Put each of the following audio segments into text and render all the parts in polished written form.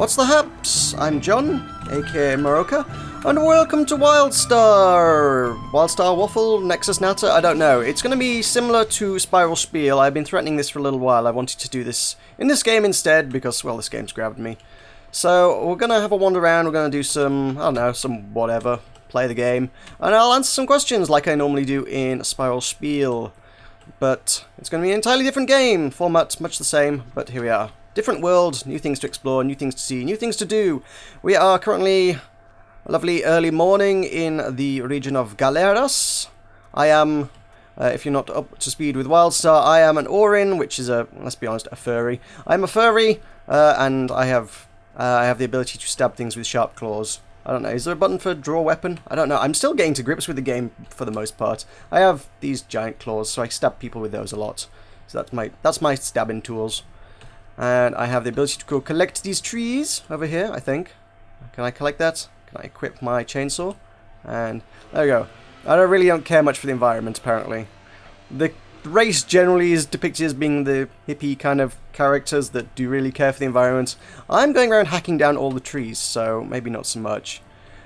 What's the haps? I'm John, aka Meroka, and welcome to Wildstar Waffle, Nexus Natter, I don't know. It's going to be similar to Spiel. I've been threatening this for a little while. I wanted to do this in this game instead because, well, this game's grabbed me. So we're going to have a wander around, we're going to do some, I don't know, some whatever, play the game, and I'll answer some questions like I normally do in Spiel. But it's going to be an entirely different game, format much the same, but here we are. Different world, new things to explore, new things to see, new things to do. We are currently a lovely early morning in the region of Galeras. I am, if you're not up to speed with Wildstar, I am an Orin, which is a, let's be honest, a furry. I'm a furry, and I have the ability to stab things with sharp claws. I don't know, is there a button for draw weapon? I don't know, I'm still getting to grips with the game for the most part. I have these giant claws, so I stab people with those a lot. So that's my stabbing tools. And I have the ability to go collect these trees over here, I think. Can I collect that? Can I equip my chainsaw? And there we go. I really don't care much for the environment, apparently. The race generally is depicted as being the hippie kind of characters that do really care for the environment. I'm going around hacking down all the trees, so maybe not so much.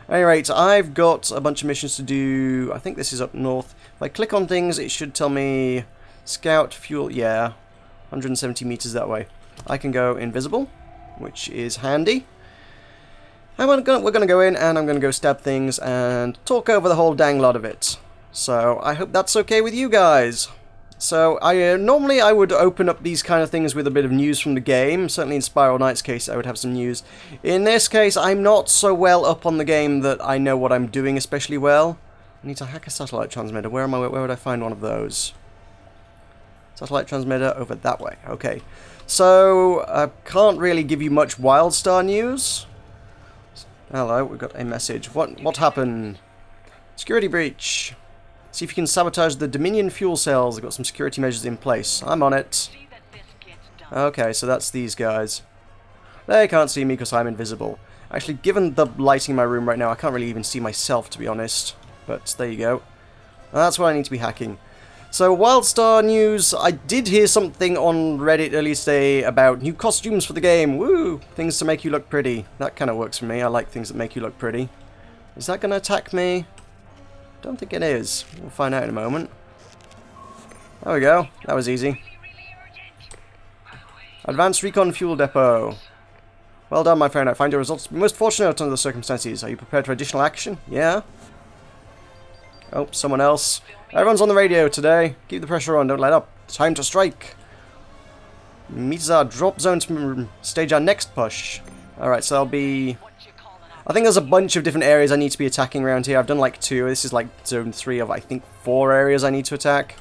At any rate, I've got a bunch of missions to do. I think this is up north. If I click on things, it should tell me scout, fuel, yeah, 170 meters that way. I can go invisible, which is handy. And we're going to go in and I'm going to go stab things and talk over the whole dang lot of it. So I hope that's okay with you guys. So normally I would open up these kind of things with a bit of news from the game. Certainly in Spiral Knight's case I would have some news. In this case I'm not so well up on the game that I know what I'm doing especially well. I need to hack a satellite transmitter. Where would I find one of those? Satellite transmitter over that way. Okay. So I can't really give you much Wildstar news. Hello, we've got a message. What happened? Security breach. See if you can sabotage the Dominion fuel cells. They've got some security measures in place. I'm on it. Okay, so that's these guys. They can't see me because I'm invisible. Actually, given the lighting in my room right now, I can't really even see myself, to be honest. But there you go. And that's what I need to be hacking. So, Wildstar news. I did hear something on Reddit earlier today about new costumes for the game. Woo! Things to make you look pretty. That kind of works for me. I like things that make you look pretty. Is that going to attack me? Don't think it is. We'll find out in a moment. There we go. That was easy. Advanced Recon Fuel Depot. Well done, my friend. I find your results to be most fortunate under the circumstances. Are you prepared for additional action? Yeah? Oh, someone else. Everyone's on the radio today. Keep the pressure on. Don't let up. Time to strike. Meets our drop zone to stage our next push. Alright, so I'll be... I think there's a bunch of different areas I need to be attacking around here. I've done like 2. This is like zone 3 of, I think, 4 areas I need to attack.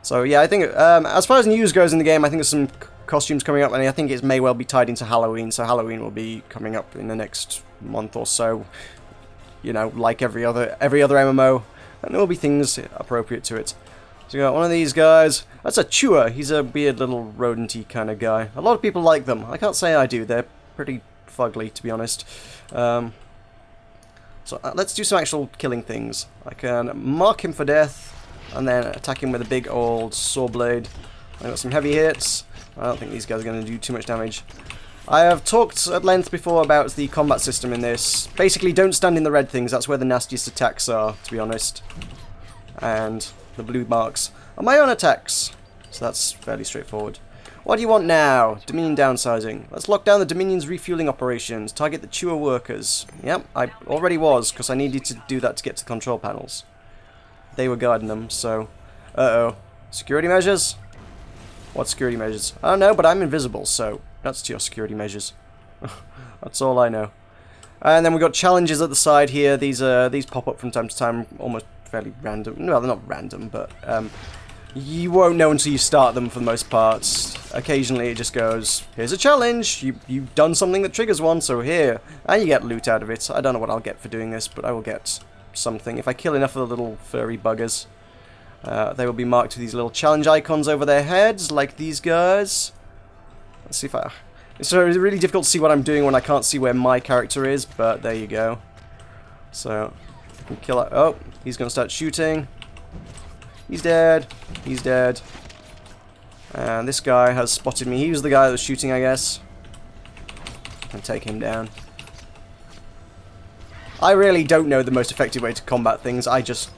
So, yeah, I think, as far as news goes in the game, I think there's some costumes coming up, and I think it may well be tied into Halloween, so Halloween will be coming up in the next month or so. You know, like every other MMO. And there will be things appropriate to it. So you got one of these guys. That's a chewer. He's a weird little rodenty kind of guy. A lot of people like them. I can't say I do. They're pretty fugly, to be honest. So let's do some actual killing things. I can mark him for death, and then attack him with a big old saw blade. I got some heavy hits. I don't think these guys are going to do too much damage. I have talked at length before about the combat system in this. Basically, don't stand in the red things. That's where the nastiest attacks are, to be honest. And the blue marks are my own attacks. So that's fairly straightforward. What do you want now? Dominion downsizing. Let's lock down the Dominion's refueling operations. Target the chewer workers. Yep, I already was, because I needed to do that to get to the control panels. They were guarding them, so... Uh-oh. Security measures? What security measures? I don't know, but I'm invisible, so... That's to your security measures. That's all I know. And then we've got challenges at the side here. These pop up from time to time, almost fairly random. No, they're not random, but you won't know until you start them for the most part. Occasionally it just goes, here's a challenge. You've done something that triggers one, so here. And you get loot out of it. I don't know what I'll get for doing this, but I will get something. If I kill enough of the little furry buggers, they will be marked with these little challenge icons over their heads, like these guys. Let's see if I... It's really difficult to see what I'm doing when I can't see where my character is, but there you go. So, I can kill it. Oh, he's going to start shooting. He's dead. He's dead. And this guy has spotted me. He was the guy that was shooting, I guess. and take him down. I really don't know the most effective way to combat things. I just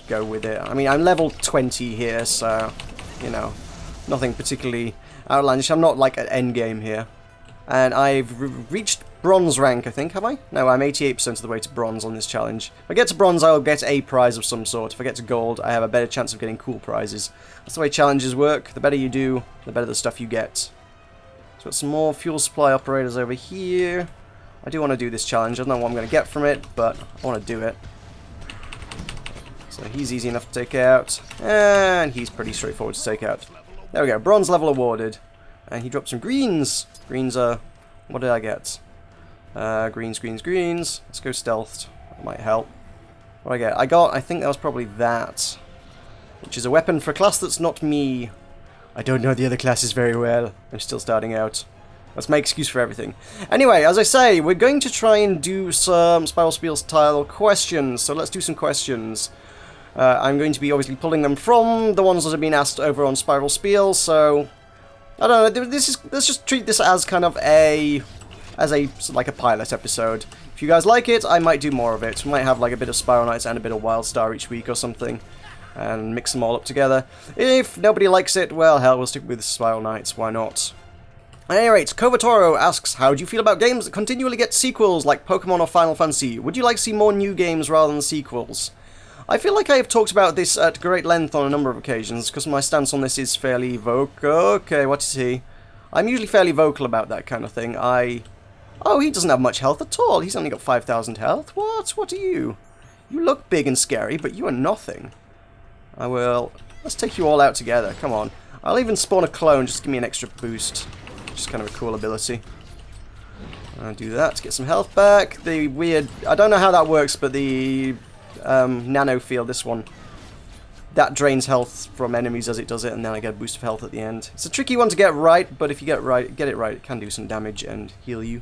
go with it. I mean, I'm level 20 here, so, you know, nothing particularly outlandish. I'm not like at endgame here. And I've reached bronze rank, I think, have I? No, I'm 88% of the way to bronze on this challenge. If I get to bronze, I'll get a prize of some sort. If I get to gold, I have a better chance of getting cool prizes. That's the way challenges work. The better you do, the better the stuff you get. So got some more fuel supply operators over here. I do want to do this challenge. I don't know what I'm going to get from it, but I want to do it. So he's easy enough to take out. And he's pretty straightforward to take out. There we go. Bronze level awarded. And he dropped some greens. Greens are... What did I get? Greens, greens, greens. Let's go stealthed. That might help. What did I get? I think that was probably that. Which is a weapon for a class that's not me. I don't know the other classes very well. I'm still starting out. That's my excuse for everything. Anyway, as I say, we're going to try and do some Spiral Spiel style questions. So let's do some questions. I'm going to be obviously pulling them from the ones that have been asked over on Spiral Spiel, so... I don't know, let's just treat this as kind of like a pilot episode. If you guys like it, I might do more of it. We might have like a bit of Spiral Knights and a bit of Wildstar each week or something, and mix them all up together. If nobody likes it, well, hell, we'll stick with Spiral Knights, why not? At any rate, Kovatoro asks, how do you feel about games that continually get sequels, like Pokemon or Final Fantasy? Would you like to see more new games rather than sequels? I feel like I have talked about this at great length on a number of occasions, because my stance on this is fairly vocal. Okay, what is he? I'm usually fairly vocal about that kind of thing. Oh, he doesn't have much health at all. He's only got 5,000 health. What? What are you? You look big and scary, but you are nothing. I will... Let's take you all out together. Come on. I'll even spawn a clone just to give me an extra boost. Just kind of a cool ability. I'll do that to get some health back. The weird... I don't know how that works, but the... nano field, this one, that drains health from enemies as it does it, and then I get a boost of health at the end. It's a tricky one to get right, but if you get it right, it can do some damage and heal you.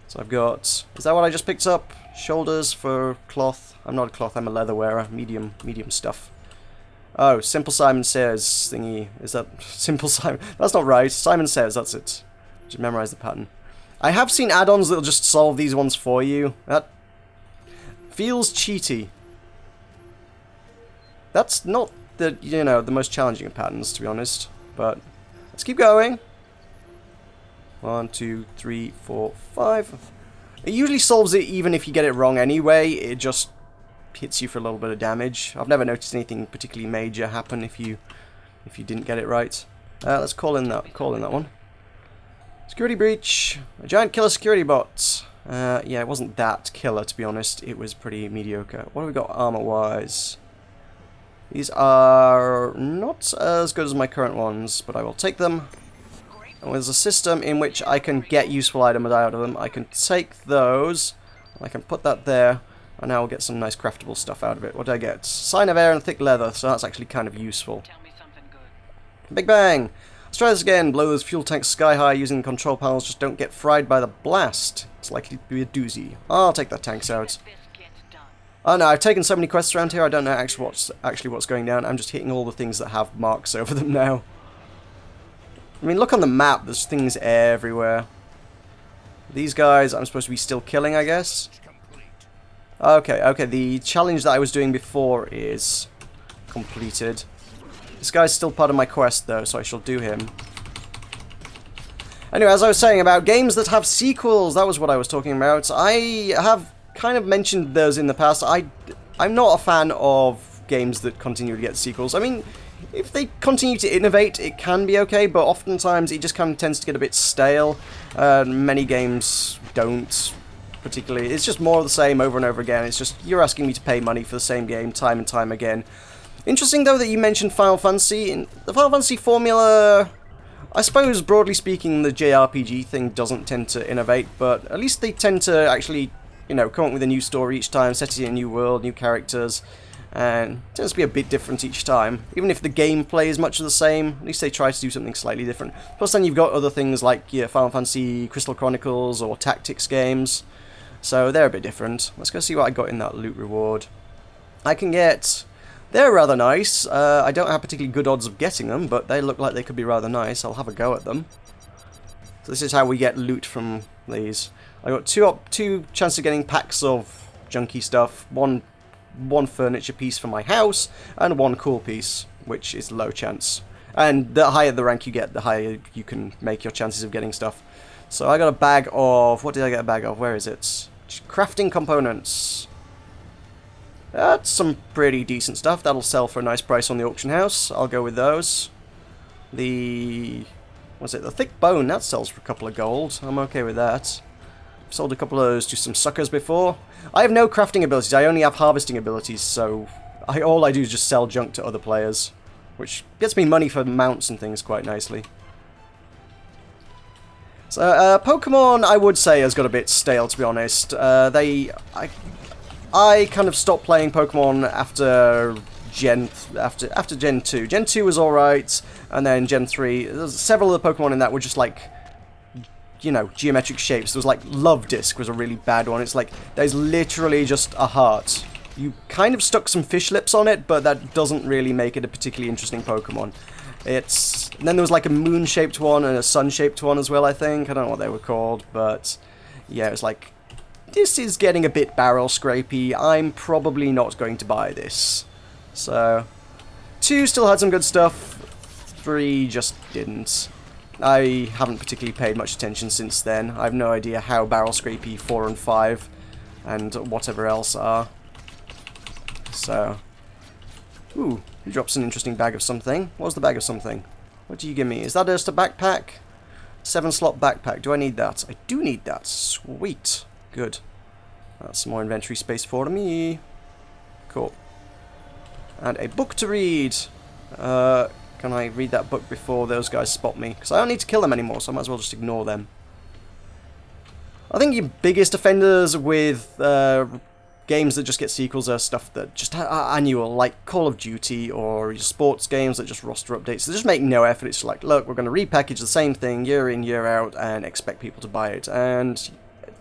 So I've got, is that what I just picked up? Shoulders for cloth. I'm not a cloth, I'm a leather wearer. Medium stuff. Oh, Simple Simon Says thingy. Is that Simple Simon? That's not right. Simon Says, that's it. Just memorize the pattern. I have seen add-ons that'll just solve these ones for you. That feels cheaty. That's not the, you know, the most challenging of patterns, to be honest. But let's keep going. 1, 2, 3, 4, 5. It usually solves it even if you get it wrong anyway. It just hits you for a little bit of damage. I've never noticed anything particularly major happen if you didn't get it right. Let's call in that one. Security breach. A giant killer security bot. Yeah, it wasn't that killer, to be honest. It was pretty mediocre. What have we got armor-wise? These are not as good as my current ones, but I will take them. And there's a system in which I can get useful items out of them. I can take those, and I can put that there, and now I'll get some nice craftable stuff out of it. What do I get? Sign of air and thick leather, so that's actually kind of useful. Tell me something good. Big bang! Let's try this again. Blow those fuel tanks sky high using the control panels. Just don't get fried by the blast. It's likely to be a doozy. I'll take that tanks out. Oh no, I've taken so many quests around here, I don't know actually what's going down. I'm just hitting all the things that have marks over them now. I mean, look on the map, there's things everywhere. These guys I'm supposed to be still killing, I guess. Okay, the challenge that I was doing before is completed. This guy's still part of my quest, though, so I shall do him. Anyway, as I was saying about games that have sequels, that was what I was talking about. I have kind of mentioned those in the past. I'm not a fan of games that continue to get sequels. I mean, if they continue to innovate, it can be okay, but oftentimes it just kind of tends to get a bit stale. Many games don't, particularly. It's just more of the same over and over again. It's just, you're asking me to pay money for the same game time and time again. Interesting, though, that you mentioned Final Fantasy. In the Final Fantasy formula, I suppose, broadly speaking, the JRPG thing doesn't tend to innovate, but at least they tend to actually, you know, come up with a new story each time, set it in a new world, new characters, and it tends to be a bit different each time. Even if the gameplay is much of the same, at least they try to do something slightly different. Plus then you've got other things like your Final Fantasy Crystal Chronicles or Tactics games, so they're a bit different. Let's go see what I got in that loot reward. I can get... They're rather nice. I don't have particularly good odds of getting them, but they look like they could be rather nice. I'll have a go at them. So this is how we get loot from these. I got two chances of getting packs of junky stuff. One furniture piece for my house, and one cool piece, which is low chance. And the higher the rank you get, the higher you can make your chances of getting stuff. So I got a bag of... What did I get a bag of? Where is it? Crafting components. That's some pretty decent stuff. That'll sell for a nice price on the auction house. I'll go with those. The... What's it? The thick bone. That sells for a couple of gold. I'm okay with that. I've sold a couple of those to some suckers before. I have no crafting abilities. I only have harvesting abilities, so all I do is just sell junk to other players, which gets me money for mounts and things quite nicely. So, Pokemon, I would say, has got a bit stale, to be honest. I kind of stopped playing Pokemon after Gen 2. Gen 2 was alright, and then Gen 3, there's several of the Pokemon in that were just like, you know, geometric shapes. There was like Love Disc was a really bad one. It's like, there's literally just a heart. You kind of stuck some fish lips on it, but that doesn't really make it a particularly interesting Pokemon. And then there was like a moon-shaped one and a sun-shaped one as well, I think. I don't know what they were called, but yeah, it was like, this is getting a bit barrel-scrapey. I'm probably not going to buy this. So, 2 still had some good stuff. 3 just didn't. I haven't particularly paid much attention since then. I have no idea how barrel-scrapey 4 and 5 and whatever else are. So, ooh, he drops an interesting bag of something. What was the bag of something? What do you give me? Is that just a backpack? 7-slot backpack. Do I need that? I do need that. Sweet. Good. That's some more inventory space for me. Cool. And a book to read. Can I read that book before those guys spot me? Because I don't need to kill them anymore, so I might as well just ignore them. I think your biggest offenders with games that just get sequels are stuff that just are annual, like Call of Duty, or your sports games that just roster updates. They just make no effort. It's like, look, we're going to repackage the same thing year in, year out, and expect people to buy it. And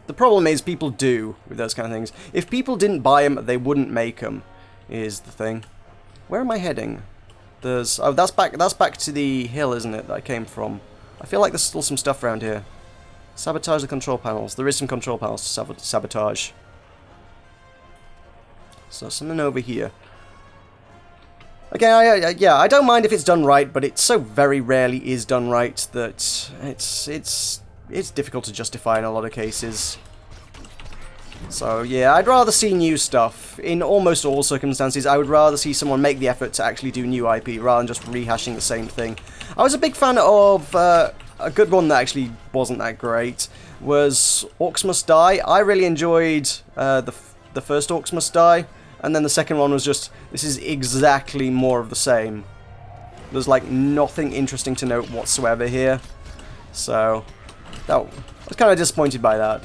the problem is people do with those kind of things. If people didn't buy them, they wouldn't make them, is the thing. Where am I heading? There's... Oh, that's back to the hill, isn't it, that I came from? I feel like there's still some stuff around here. Sabotage the control panels. There is some control panels to sabotage. So, something over here. Okay, yeah, I don't mind if it's done right, but it so very rarely is done right that it's difficult to justify in a lot of cases. So, yeah, I'd rather see new stuff. In almost all circumstances, I would rather see someone make the effort to actually do new IP rather than just rehashing the same thing. I was a big fan of a good one that actually wasn't that great, was Orcs Must Die. I really enjoyed the first Orcs Must Die. And then the second one was just, this is exactly more of the same. There's like nothing interesting to note whatsoever here. So, I was kind of disappointed by that.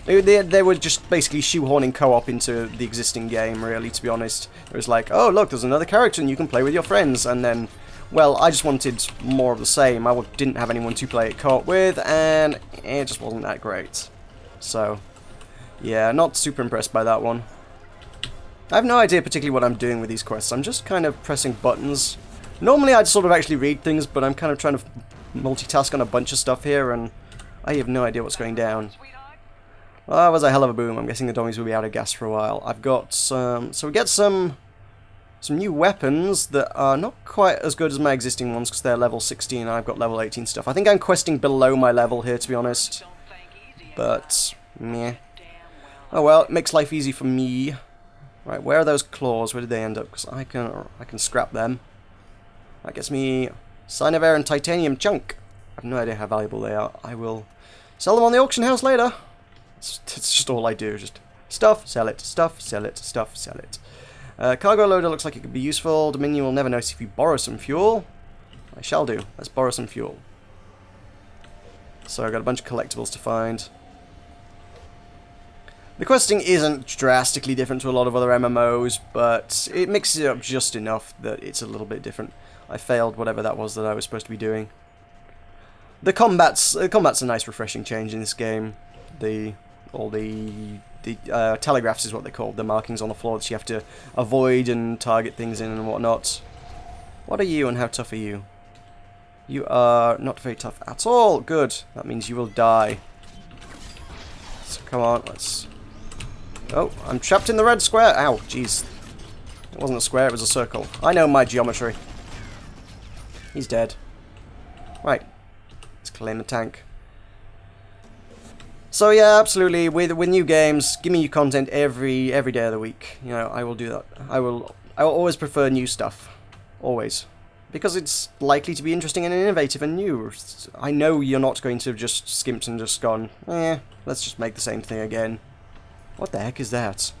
They were just basically shoehorning co-op into the existing game, really, to be honest. It was like, oh, look, there's another character and you can play with your friends. And then, well, I just wanted more of the same. I didn't have anyone to play it co-op with, and it just wasn't that great. So, yeah, not super impressed by that one. I have no idea particularly what I'm doing with these quests. I'm just kind of pressing buttons. Normally I'd sort of actually read things, but I'm kind of trying to multitask on a bunch of stuff here, and I have no idea what's going down. Well, that was a hell of a boom. I'm guessing the dummies will be out of gas for a while. I've got some... So we get some new weapons that are not quite as good as my existing ones, because they're level 16 and I've got level 18 stuff. I think I'm questing below my level here, to be honest. But, meh. Oh well, it makes life easy for me. Right, where are those claws? Where did they end up? Because I can scrap them. That gets me Sign of Air and Titanium Chunk. I have no idea how valuable they are. I will sell them on the auction house later. It's just all I do. Just stuff, sell it, stuff, sell it, stuff, sell it. Cargo loader looks like it could be useful. Dominion will never notice if you borrow some fuel. I shall do. Let's borrow some fuel. So I've got a bunch of collectibles to find. The questing isn't drastically different to a lot of other MMOs, but it mixes it up just enough that it's a little bit different. I failed whatever that was that I was supposed to be doing. The combat's a nice refreshing change in this game. All the telegraphs is what they're called, the markings on the floor that you have to avoid and target things in and whatnot. What are you and how tough are you? You are not very tough at all. Good. That means you will die. So come on, let's... Oh, I'm trapped in the red square. Ow, jeez. It wasn't a square, it was a circle. I know my geometry. He's dead. Right. Let's claim the tank. So yeah, absolutely. With new games, give me new content every day of the week. You know, I will do that. I will always prefer new stuff. Always. Because it's likely to be interesting and innovative and new. I know you're not going to have just skimped and just gone, let's just make the same thing again. What the heck is that?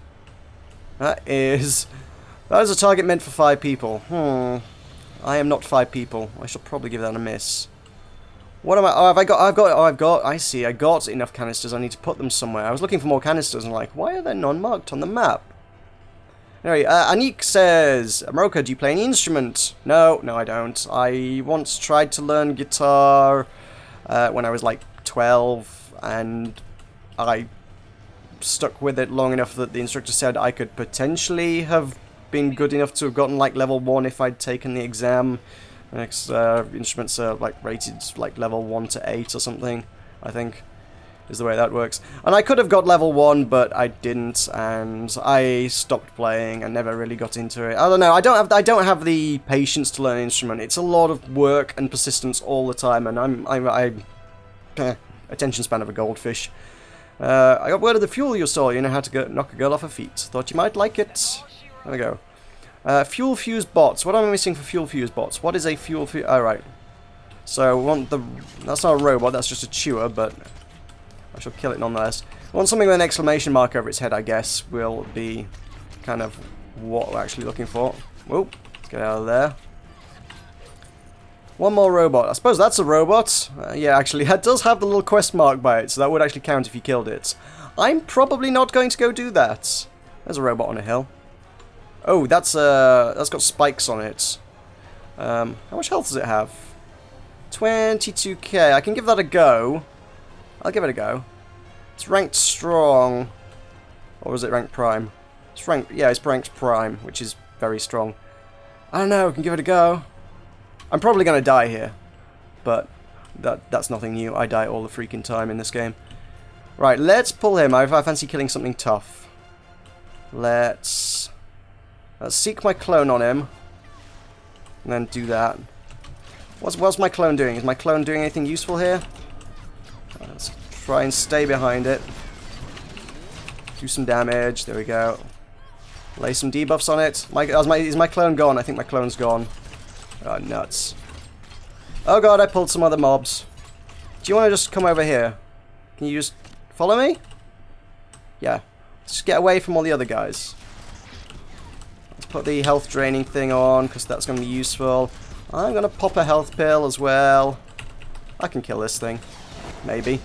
That is a target meant for 5 people. I am not 5 people. I should probably give that a miss. What am I? Oh, I've got, I see, I got enough canisters. I need to put them somewhere. I was looking for more canisters and like, why are they non-marked on the map? Anyway, Anik says, Meroka, do you play any instrument? No, I don't. I once tried to learn guitar when I was like 12, and I stuck with it long enough that the instructor said I could potentially have been good enough to have gotten like level 1 if I'd taken the exam. Next instruments are like rated like level 1 to 8 or something, I think, is the way that works. And I could have got level 1, but I didn't, and I stopped playing and never really got into it. I don't know. I don't have the patience to learn an instrument. It's a lot of work and persistence all the time, and I'm attention span of a goldfish. I got word of the fuel you stole. You know how to knock a girl off her feet. Thought you might like it. There we go. Fuel fuse bots. What am I missing for fuel fuse bots? What is a fuel fuse? Oh, right. So we want the... That's not a robot, that's just a chewer, but I shall kill it nonetheless. We want something with an exclamation mark over its head, I guess, will be kind of what we're actually looking for. Whoop. Let's get out of there. One more robot. I suppose that's a robot. Yeah, actually, that does have the little quest mark by it, so that would actually count if you killed it. I'm probably not going to go do that. There's a robot on a hill. Oh, that's got spikes on it. How much health does it have? 22k. I can give that a go. I'll give it a go. It's ranked strong. Or is it ranked prime? It's ranked, yeah, it's ranked prime, which is very strong. I don't know, I can give it a go. I'm probably going to die here. But that's nothing new. I die all the freaking time in this game. Right, let's pull him. I fancy killing something tough. Let's seek my clone on him. And then do that. What's my clone doing? Is my clone doing anything useful here? Let's try and stay behind it. Do some damage. There we go. Lay some debuffs on it. Is my clone gone? I think my clone's gone. Oh, nuts. Oh god, I pulled some other mobs. Do you want to just come over here? Can you just follow me? Yeah. Let's just get away from all the other guys. Let's put the health draining thing on, because that's going to be useful. I'm going to pop a health pill as well. I can kill this thing. Maybe.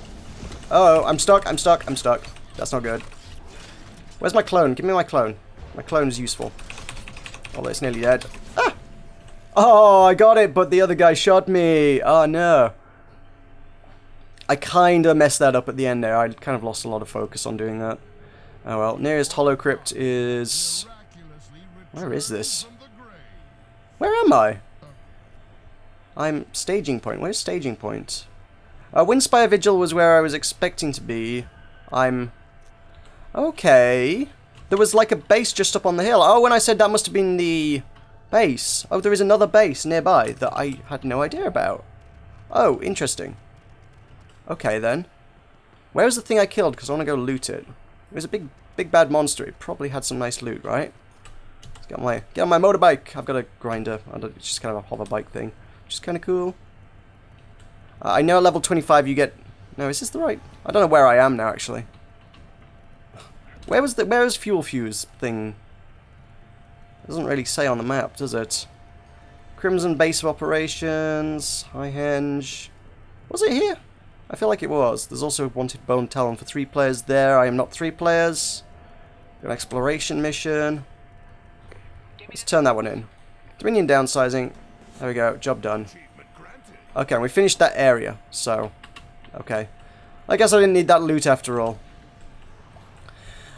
Oh, I'm stuck. That's not good. Where's my clone? Give me my clone. My clone is useful. Although it's nearly dead. Ah! Oh, I got it, but the other guy shot me. Oh, no. I kind of messed that up at the end there. I kind of lost a lot of focus on doing that. Oh, well. Nearest hollow crypt is... Where is this? Where am I? I'm staging point. Where's staging point? Windspire Vigil was where I was expecting to be. I'm... Okay. There was like a base just up on the hill. Oh, when I said that must have been the base. Oh, there is another base nearby that I had no idea about. Oh, interesting. Okay, then. Where was the thing I killed? Because I want to go loot it. It was a big bad monster. It probably had some nice loot, right? Let's get on my motorbike. I've got a grinder. It's just kind of a hover bike thing. Which is kind of cool. I know at level 25 you get... No, is this the right... I don't know where I am now, actually. Where was fuel fuse thing? It doesn't really say on the map, does it? Crimson Base of Operations, Highhenge. Was it here? I feel like it was. There's also Wanted Bone Talon for 3 players there. I am not 3 players. An exploration mission. Let's turn that one in. Dominion downsizing. There we go. Job done. Okay, and we finished that area. So, okay. I guess I didn't need that loot after all.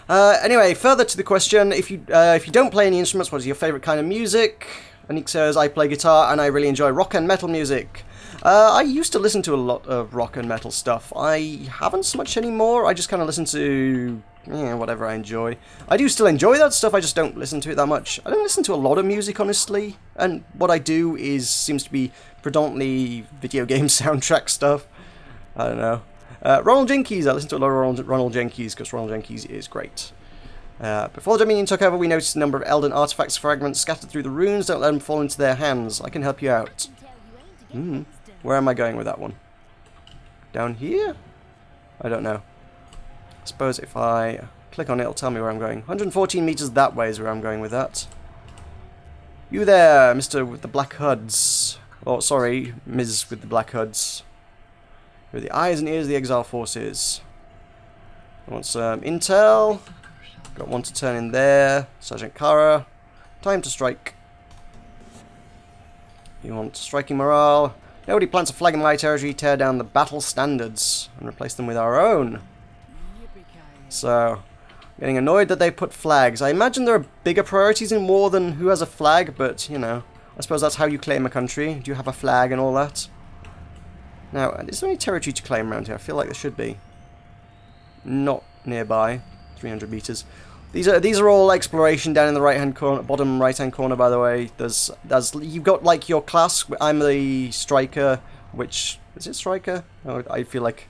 Anyway, further to the question, if you don't play any instruments, what is your favourite kind of music? Anik says, I play guitar and I really enjoy rock and metal music. I used to listen to a lot of rock and metal stuff. I haven't so much anymore. I just kind of listen to whatever I enjoy. I do still enjoy that stuff, I just don't listen to it that much. I don't listen to a lot of music, honestly, and what I do seems to be predominantly video game soundtrack stuff. I don't know. Ronald Jenkins, I listen to a lot of Ronald Jenkins because Ronald Jenkins is great. Before the Dominion took over, we noticed a number of Elden artifacts fragments scattered through the runes. Don't let them fall into their hands. I can help you out. Where am I going with that one? Down here? I don't know. I suppose if I click on it, it'll tell me where I'm going. 114 meters that way is where I'm going with that. You there, Mr. with the black hoods. Oh, sorry, Ms. with the black hoods. You're the eyes and ears of the Exile Forces. I want some intel. Got one to turn in there. Sergeant Kara. Time to strike. You want striking morale. Nobody plants a flag in my territory. Tear down the battle standards and replace them with our own. So, getting annoyed that they put flags. I imagine there are bigger priorities in war than who has a flag, but, you know, I suppose that's how you claim a country. Do you have a flag and all that? Now, is there any territory to claim around here? I feel like there should be. Not nearby. 300 meters. These are all exploration down in the right-hand corner, bottom right-hand corner, by the way. You've got, like, your class. I'm the striker, which... Is it striker? Oh, I feel like...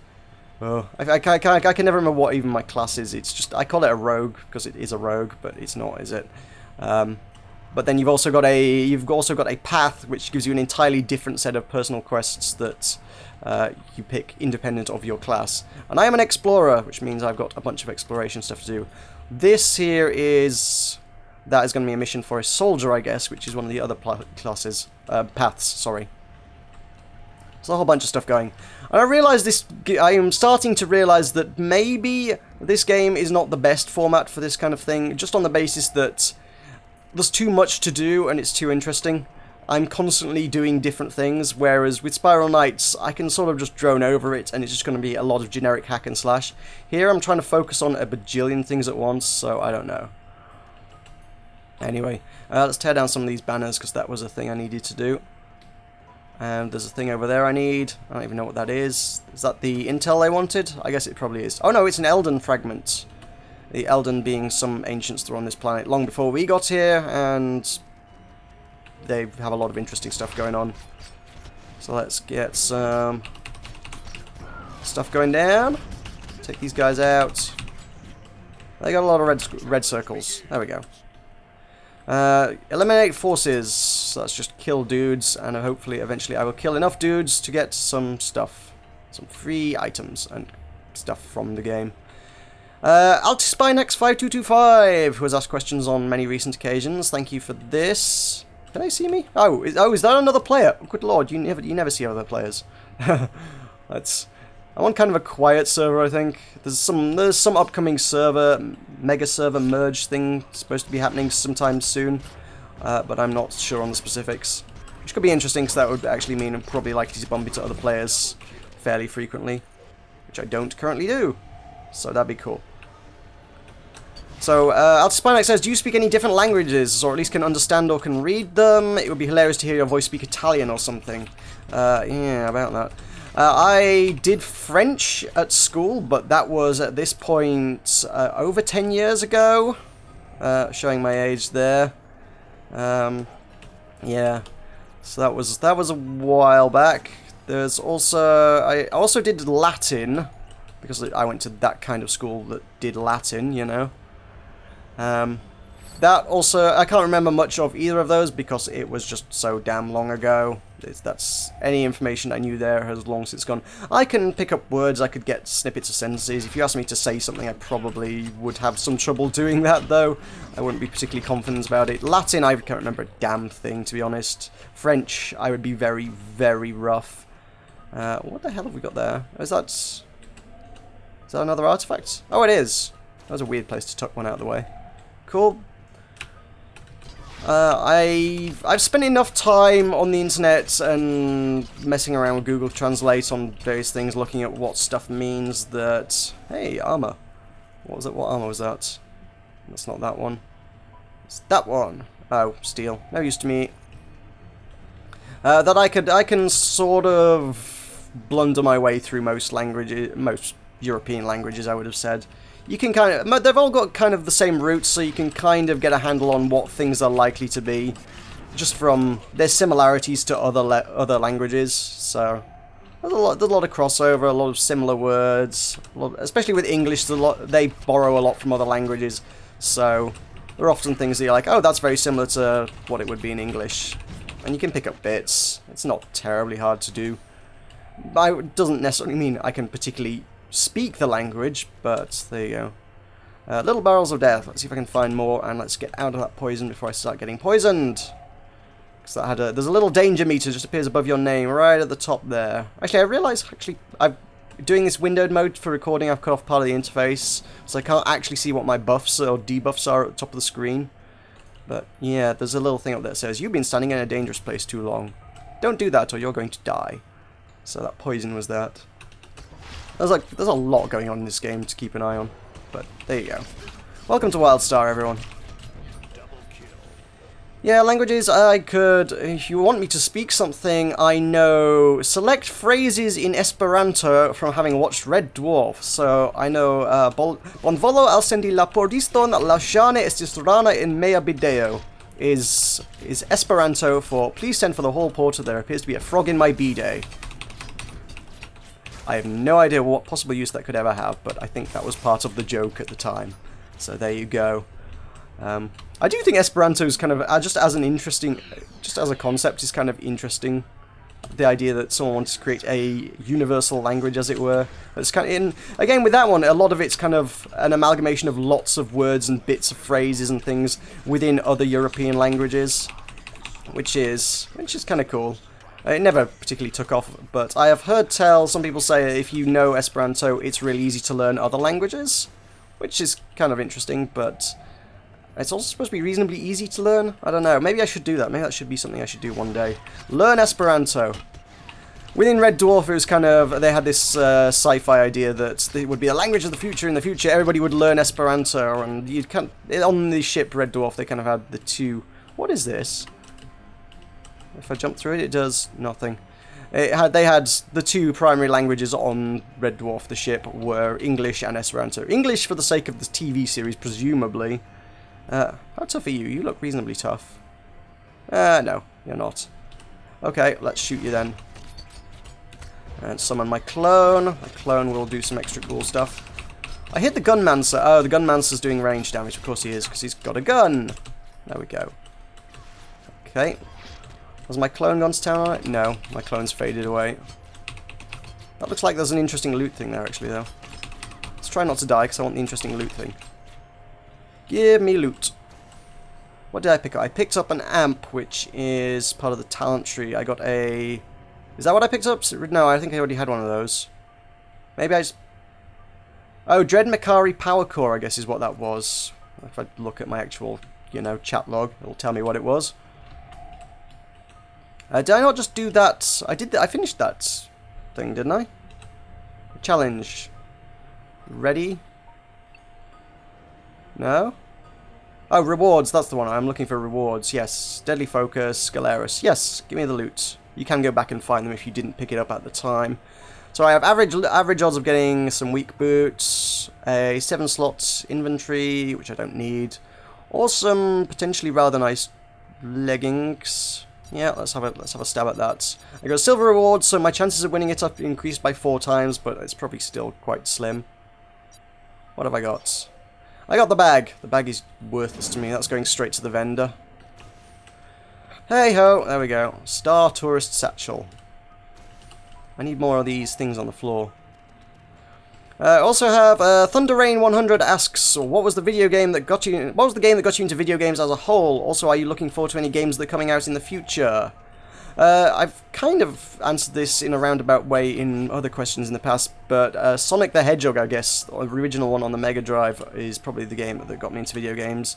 Oh, I can never remember what even my class is. It's just... I call it a rogue, because it is a rogue, but it's not, is it? But then you've also got a path, which gives you an entirely different set of personal quests that you pick independent of your class. And I am an explorer, which means I've got a bunch of exploration stuff to do. This here is... That is going to be a mission for a soldier, I guess, which is one of the other classes. Paths, sorry. There's a whole bunch of stuff going. And I am starting to realize that maybe this game is not the best format for this kind of thing, just on the basis that there's too much to do and it's too interesting. I'm constantly doing different things, whereas with Spiral Knights, I can sort of just drone over it and it's just going to be a lot of generic hack and slash. Here I'm trying to focus on a bajillion things at once, so I don't know. Anyway, let's tear down some of these banners because that was a thing I needed to do. And there's a thing over there I need. I don't even know what that is. Is that the intel I wanted? I guess it probably is. Oh no, it's an Elden fragment. The Elden being some ancients that were on this planet long before we got here, and they have a lot of interesting stuff going on. So let's get some stuff going down. Take these guys out. They got a lot of red circles. There we go. Eliminate forces. So that's just kill dudes, and hopefully eventually I will kill enough dudes to get some stuff. Some free items and stuff from the game. AltiSpyNex5225, who has asked questions on many recent occasions. Thank you for this. Can they see me? Oh, is that another player? Good lord, you never see other players. I'm on kind of a quiet server, I think. There's some upcoming mega server merge thing supposed to be happening sometime soon, but I'm not sure on the specifics. Which could be interesting, because that would actually mean I'm probably likely to bump into other players fairly frequently, which I don't currently do. So that'd be cool. So, AltiSpynex says, do you speak any different languages, or at least can understand or can read them? It would be hilarious to hear your voice speak Italian or something. Yeah, about that. I did French at school, but that was, at this point, over 10 years ago. Showing my age there. Yeah. So that was a while back. There's also... I also did Latin, because I went to that kind of school that did Latin, you know. That also, I can't remember much of either of those because it was just so damn long ago. That's any information I knew there has long since gone. I can pick up words, I could get snippets of sentences. If you asked me to say something, I probably would have some trouble doing that, though. I wouldn't be particularly confident about it. Latin, I can't remember a damn thing, to be honest. French, I would be very, very rough. What the hell have we got there? Is that another artifact? Oh, it is. That was a weird place to tuck one out of the way. Cool. I've spent enough time on the internet and messing around with Google Translate on various things, looking at what stuff means that... Hey, armor. What was it? What armor was that? That's not that one. It's that one. Oh, steel. No use to me. that I can sort of blunder my way through most languages, most European languages, I would have said. You can kind of, they've all got kind of the same roots, so you can kind of get a handle on what things are likely to be, just from their similarities to other languages. So there's a lot of crossover, a lot of similar words, especially with English. They borrow a lot from other languages, so there are often things that you're like, oh, that's very similar to what it would be in English, and you can pick up bits. It's not terribly hard to do. It doesn't necessarily mean I can particularly speak the language, but there you go. Little barrels of death. Let's see if I can find more, and let's get out of that poison before I start getting poisoned. Because that had there's a little danger meter just appears above your name right at the top there. Actually, I realise I'm doing this windowed mode for recording. I've cut off part of the interface, so I can't actually see what my buffs or debuffs are at the top of the screen. But yeah, there's a little thing up there that says you've been standing in a dangerous place too long. Don't do that, or you're going to die. So that poison was that. There's a lot going on in this game to keep an eye on, but there you go. Welcome to Wildstar, everyone. Yeah, languages, I could, if you want me to speak something, I know select phrases in Esperanto from having watched Red Dwarf. So I know Bonvolo alsendi la pordiston la shane estis rana in mea bideo is Esperanto for please send for the hall porter, there appears to be a frog in my bidet. I have no idea what possible use that could ever have, but I think that was part of the joke at the time. So there you go. I do think Esperanto is kind of, just as a concept, is kind of interesting. The idea that someone wants to create a universal language, as it were. It's kind of, again, with that one, a lot of it's kind of an amalgamation of lots of words and bits of phrases and things within other European languages, which is kind of cool. It never particularly took off, but I have heard some people say if you know Esperanto, it's really easy to learn other languages, which is kind of interesting, but it's also supposed to be reasonably easy to learn. I don't know, maybe I should do that. Maybe that should be something I should do one day. Learn Esperanto. Within Red Dwarf, it was kind of, they had this sci-fi idea that it would be a language of the future. In the future, everybody would learn Esperanto, and you'd on the ship Red Dwarf, they kind of had the two. What is this? If I jump through it, it does nothing. They had the two primary languages on Red Dwarf, the ship, were English and Esperanto. English for the sake of the TV series, presumably. How tough are you? You look reasonably tough. No, you're not. Okay, let's shoot you then. And summon my clone. My clone will do some extra cool stuff. I hit the Gunmancer. Oh, the Gunmancer's doing range damage. Of course he is, because he's got a gun. There we go. Okay. Has my clone gone to town on it? No, my clone's faded away. That looks like there's an interesting loot thing there, actually, though. Let's try not to die, because I want the interesting loot thing. Give me loot. What did I pick up? I picked up an amp, which is part of the talent tree. I got a... Is that what I picked up? No, I think I already had one of those. Maybe I just... Oh, Dread Makari Power Core, I guess, is what that was. If I look at my actual, chat log, it'll tell me what it was. Did I not just do that? I finished that thing, didn't I? Challenge. Ready? No? Oh, rewards, that's the one. I'm looking for rewards. Yes. Deadly Focus, Scaleris. Yes, give me the loot. You can go back and find them if you didn't pick it up at the time. So I have average odds of getting some weak boots, a 7-slot inventory, which I don't need, or some potentially rather nice leggings. Yeah, let's have a stab at that. I got a silver reward, so my chances of winning it up increased by 4 times, but it's probably still quite slim. What have I got? I got the bag. The bag is worthless to me. That's going straight to the vendor. Hey ho, there we go. Star Tourist Satchel. I need more of these things on the floor. I also have Thunder Rain 100 asks, what was the game that got you into video games as a whole? Also, are you looking forward to any games that are coming out in the future? I've kind of answered this in a roundabout way in other questions in the past, but Sonic the Hedgehog, I guess, the original one on the Mega Drive, is probably the game that got me into video games.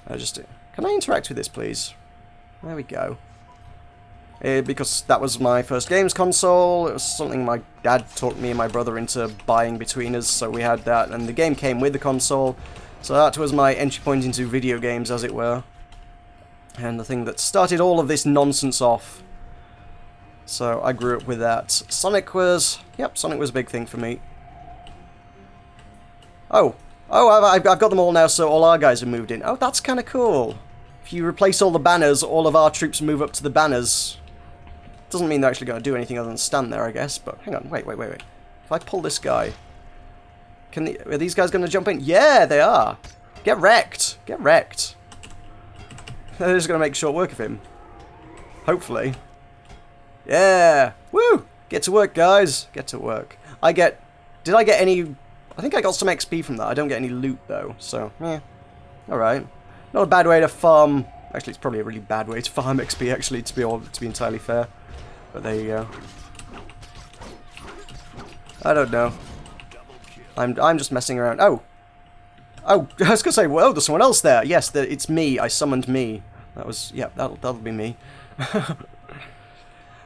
Can I interact with this, please? There we go. Because that was my first games console. It was something my dad talked me and my brother into buying between us, so we had that, and the game came with the console. So that was my entry point into video games, as it were. And the thing that started all of this nonsense off. So I grew up with that. Sonic was a big thing for me. Oh, I've got them all now, so all our guys have moved in. Oh, that's kind of cool. If you replace all the banners, all of our troops move up to the banners. Doesn't mean they're actually going to do anything other than stand there, I guess. But hang on, wait. If I pull this guy, are these guys going to jump in? Yeah, they are. Get wrecked. Get wrecked. They're just going to make short work of him. Hopefully. Yeah. Woo! Get to work, guys. Get to work. Did I get any... I think I got some XP from that. I don't get any loot, though. So, yeah. Alright. Not a bad way to farm... Actually, it's probably a really bad way to farm XP, actually, to be entirely fair. But there you go. I don't know. I'm just messing around. Oh! Oh, I was going to say, well, there's someone else there. Yes, it's me. I summoned me. That was... Yeah, that'll be me.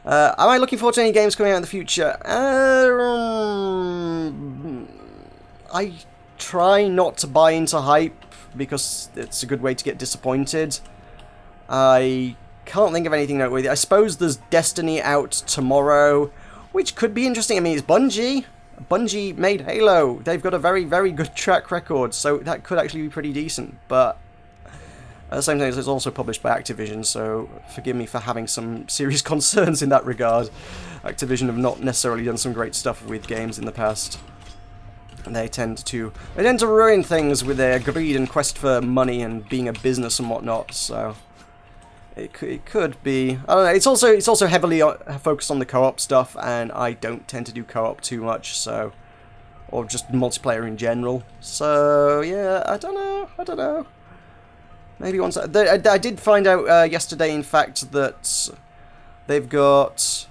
Am I looking forward to any games coming out in the future? I try not to buy into hype, because it's a good way to get disappointed. I can't think of anything noteworthy. I suppose there's Destiny out tomorrow, which could be interesting. I mean, it's Bungie. Bungie made Halo. They've got a very, very good track record, so that could actually be pretty decent. But at the same time, it's also published by Activision, so forgive me for having some serious concerns in that regard. Activision have not necessarily done some great stuff with games in the past. And they tend to ruin things with their greed and quest for money and being a business and whatnot. So it could be. I don't know. It's also heavily focused on the co-op stuff, and I don't tend to do co-op too much. So, or just multiplayer in general. So yeah, I don't know. Maybe once I did find out yesterday, in fact, that they've got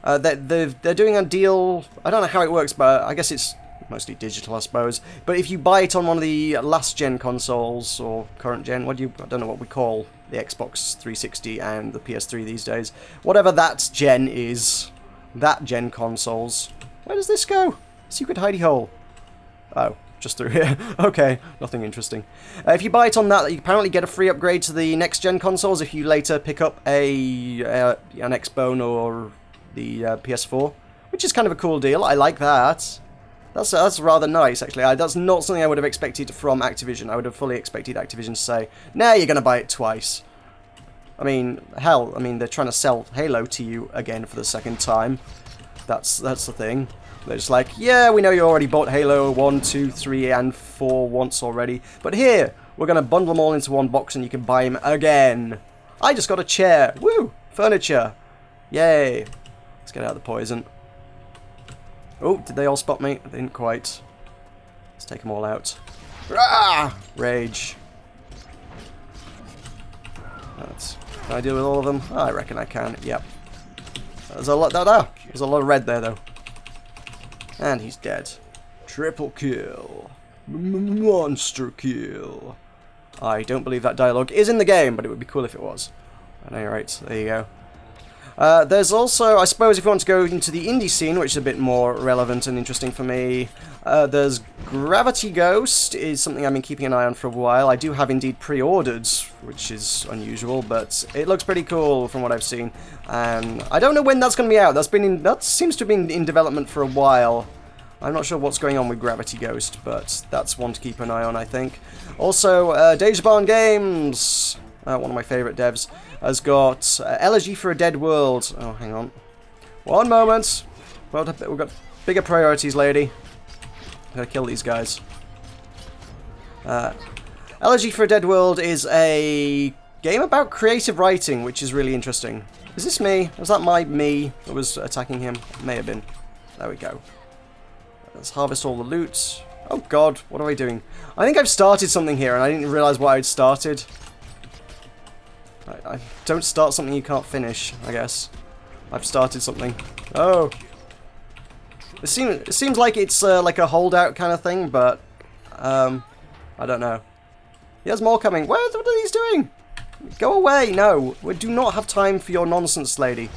they're doing a deal. I don't know how it works, but I guess it's mostly digital, I suppose. But if you buy it on one of the last gen consoles or current gen, I don't know what we call the Xbox 360 and the PS3 these days. Whatever that gen is, that gen consoles. Where does this go? Secret hidey hole. Oh, just through here. Okay, nothing interesting. If you buy it on that, you apparently get a free upgrade to the next gen consoles if you later pick up an Xbone or the PS4, which is kind of a cool deal. I like that. That's rather nice, actually. That's not something I would have expected from Activision. I would have fully expected Activision to say, nah, you're going to buy it twice. I mean, hell, they're trying to sell Halo to you again for the second time. That's the thing. They're just like, yeah, we know you already bought Halo 1, 2, 3, and 4 once already, but here, we're going to bundle them all into one box and you can buy them again. I just got a chair. Woo! Furniture. Yay. Let's get out of the poison. Oh, did they all spot me? They didn't quite. Let's take them all out. Ah! Rage. Can I deal with all of them? Oh, I reckon I can. Yep. There's a lot. There's a lot of red there, though. And he's dead. Triple kill. Monster kill. I don't believe that dialogue is in the game, but it would be cool if it was. At any rate, there you go. There's also, I suppose, if you want to go into the indie scene, which is a bit more relevant and interesting for me, there's Gravity Ghost, is something I've been keeping an eye on for a while. I do have indeed pre-ordered, which is unusual, but it looks pretty cool from what I've seen. And I don't know when that's going to be out. That seems to have been in development for a while. I'm not sure what's going on with Gravity Ghost, but that's one to keep an eye on, I think. Also, Deja Barn Games, one of my favourite devs, has got Elegy for a Dead World. Oh, hang on. One moment. Well, we've got bigger priorities, lady. Gotta kill these guys. Elegy for a Dead World is a game about creative writing, which is really interesting. Is this me? Was that me that was attacking him? It may have been. There we go. Let's harvest all the loot. Oh god, what am I doing? I think I've started something here and I didn't realise what I'd started. I don't start something you can't finish, I guess. I've started something. Oh! It seems like it's like a holdout kind of thing, but I don't know. There's more coming. What are these doing? Go away! No, we do not have time for your nonsense, lady.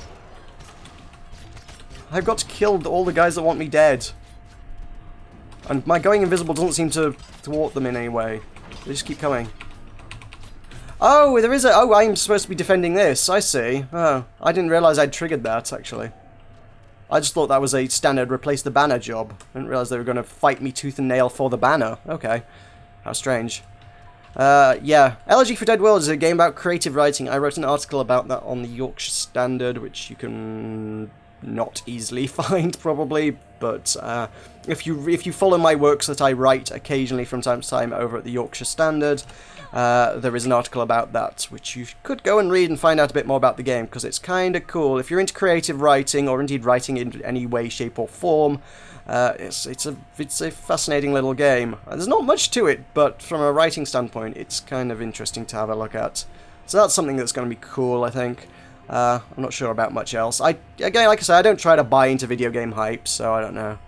I've got to kill all the guys that want me dead. And my going invisible doesn't seem to thwart them in any way. They just keep coming. Oh, there is a... Oh, I'm supposed to be defending this. I see. Oh, I didn't realise I'd triggered that, actually. I just thought that was a standard replace the banner job. I didn't realise they were going to fight me tooth and nail for the banner. Okay. How strange. Yeah. Elegy for Dead World is a game about creative writing. I wrote an article about that on the Yorkshire Standard, which you can not easily find, probably. But if you follow my works that I write occasionally from time to time over at the Yorkshire Standard, there is an article about that, which you could go and read and find out a bit more about the game, because it's kind of cool. If you're into creative writing, or indeed writing in any way, shape or form, it's a fascinating little game. There's not much to it, but from a writing standpoint, it's kind of interesting to have a look at. So that's something that's going to be cool, I think. I'm not sure about much else. Again, like I said, I don't try to buy into video game hype, so I don't know.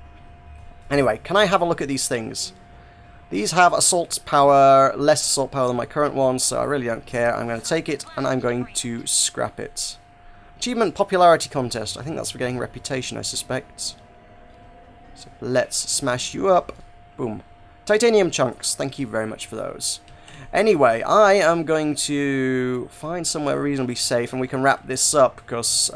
Anyway, can I have a look at these things? These have assault power, less assault power than my current one, so I really don't care. I'm going to take it, and I'm going to scrap it. Achievement Popularity Contest. I think that's for getting reputation, I suspect. So let's smash you up. Boom. Titanium chunks. Thank you very much for those. Anyway, I am going to find somewhere reasonably safe, and we can wrap this up, because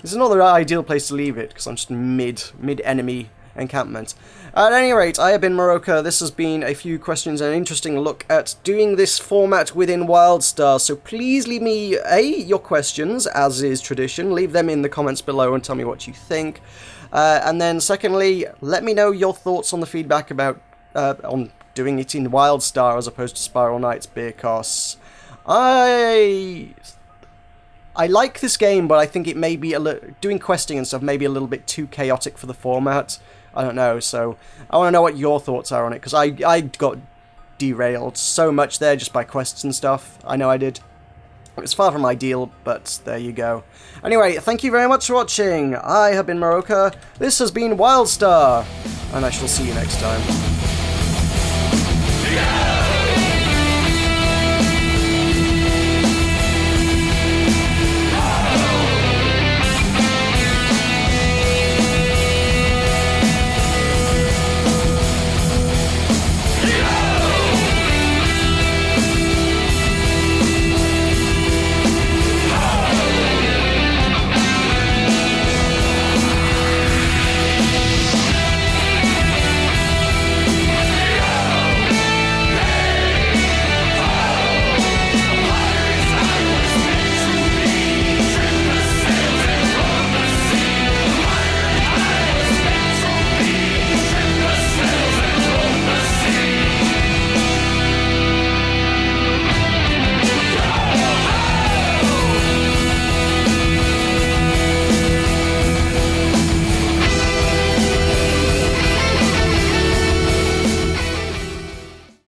this is not the ideal place to leave it, because I'm just mid-enemy encampment. At any rate, I have been Meroka. This has been a few questions and an interesting look at doing this format within Wildstar. So please leave me, your questions, as is tradition. Leave them in the comments below and tell me what you think. And then secondly, let me know your thoughts on the feedback about on doing it in Wildstar as opposed to Spiral Knights, because I like this game, but I think it may be doing questing and stuff may be a little bit too chaotic for the format. I don't know, so I want to know what your thoughts are on it, because I got derailed so much there just by quests and stuff. I know I did. It's far from ideal, but there you go. Anyway, thank you very much for watching. I have been Meroka. This has been Wildstar, and I shall see you next time. Yeah!